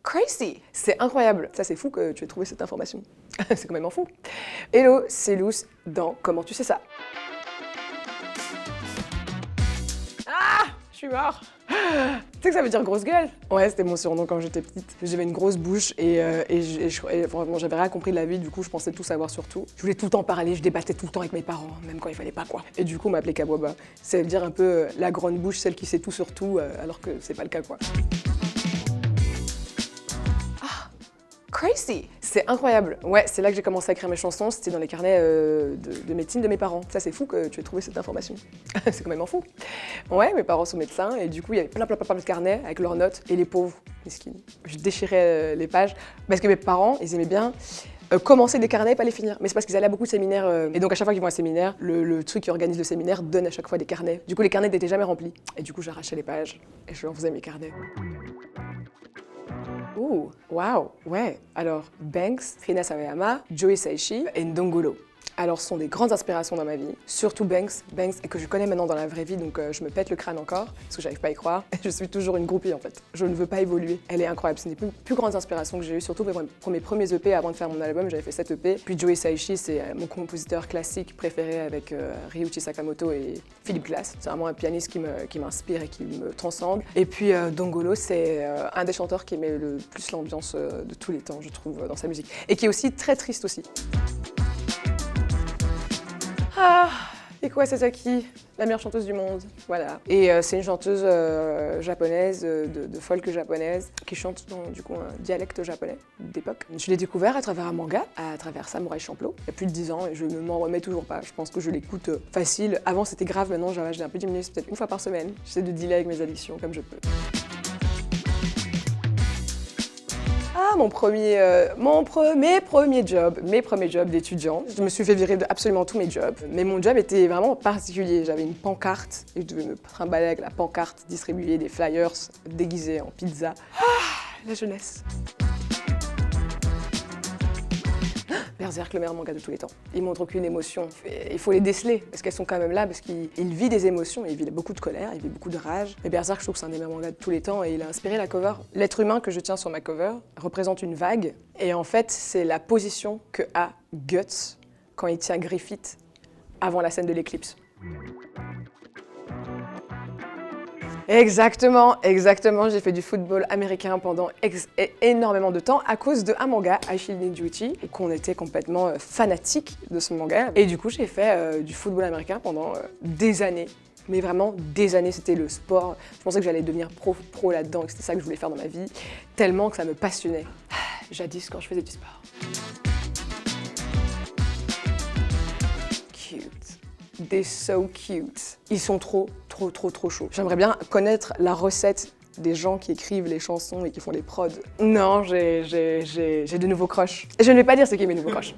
Crazy! C'est incroyable. Ça, c'est fou que tu aies trouvé cette information. C'est quand même fou. Hello, c'est Luce dans Comment tu sais ça? Ah! Je suis mort! Tu sais que ça veut dire grosse gueule? Ouais, c'était mon surnom quand j'étais petite. J'avais une grosse bouche et vraiment, j'avais rien compris de la vie, du coup, je pensais tout savoir sur tout. Je voulais tout le temps parler, je débattais tout le temps avec mes parents, même quand il fallait pas, quoi. Et du coup, on m'appelait Kabwaba. Ça veut dire un peu la grande bouche, celle qui sait tout sur tout, alors que c'est pas le cas, quoi. Crazy! C'est incroyable. Ouais, c'est là que j'ai commencé à écrire mes chansons, c'était dans les carnets de médecine de mes parents. Ça, c'est fou que tu aies trouvé cette information. C'est quand même fou. Ouais, mes parents sont médecins et du coup, il y avait plein de carnets avec leurs notes et les pauvres, mesquines. Je déchirais les pages parce que mes parents, ils aimaient bien commencer des carnets et pas les finir. Mais c'est parce qu'ils allaient à beaucoup de séminaires et donc à chaque fois qu'ils vont à un séminaire, le truc qui organise le séminaire donne à chaque fois des carnets. Du coup, les carnets n'étaient jamais remplis. Et du coup, j'arrachais les pages et je leur faisais mes carnets. Ouh, waouh, ouais. Alors, Banks, Rina Sawayama, Joey Saishi et Ndongolo. Alors, ce sont des grandes inspirations dans ma vie, surtout Banks, et que je connais maintenant dans la vraie vie, donc je me pète le crâne encore, parce que j'arrive pas à y croire. Je suis toujours une groupie en fait. Je ne veux pas évoluer. Elle est incroyable. C'est une des plus grandes inspirations que j'ai eues, surtout pour mes premiers EP avant de faire mon album. J'avais fait 7 EP. Puis Joey Saishi, c'est mon compositeur classique préféré avec Ryuichi Sakamoto et Philip Glass. C'est vraiment un pianiste qui m'inspire et qui me transcende. Et puis Ndongolo, c'est un des chanteurs qui met le plus l'ambiance de tous les temps, je trouve, dans sa musique. Et qui est aussi très triste aussi. Ah, et quoi, c'est Saki, la meilleure chanteuse du monde, voilà. Et c'est une chanteuse japonaise, de folk japonaise, qui chante dans du coup un dialecte japonais d'époque. Je l'ai découvert à travers un manga, à travers Samurai Champloo, il y a plus de 10 ans, et je ne m'en remets toujours pas. Je pense que je l'écoute facile. Avant c'était grave, maintenant j'ai un peu diminué, c'est peut-être une fois par semaine. J'essaie de dealer avec mes addictions comme je peux. Ah, mes premiers jobs d'étudiant. Je me suis fait virer de absolument tous mes jobs, mais mon job était vraiment particulier. J'avais une pancarte et je devais me trimballer avec la pancarte, distribuer des flyers déguisés en pizza. Ah, la jeunesse. Berserk, le meilleur manga de tous les temps. Il montre aucune émotion. Il faut les déceler, parce qu'elles sont quand même là, parce qu'il vit des émotions, il vit beaucoup de colère, il vit beaucoup de rage. Mais Berserk, je trouve que c'est un des meilleurs mangas de tous les temps et il a inspiré la cover. L'être humain que je tiens sur ma cover représente une vague. Et en fait, c'est la position que a Guts quand il tient Griffith avant la scène de l'éclipse. Exactement. J'ai fait du football américain pendant énormément de temps à cause d'un manga, Aishii Ninjuichi, et qu'on était complètement fanatique de ce manga. Et du coup, j'ai fait du football américain pendant des années. Mais vraiment des années, c'était le sport. Je pensais que j'allais devenir pro là-dedans, que c'était ça que je voulais faire dans ma vie, tellement que ça me passionnait. Jadis, quand je faisais du sport. Cute. They're so cute. Ils sont trop chauds. J'aimerais bien connaître la recette des gens qui écrivent les chansons et qui font les prods. Non, j'ai de nouveaux crushs. Et je ne vais pas dire c'est qui mes nouveaux crushs.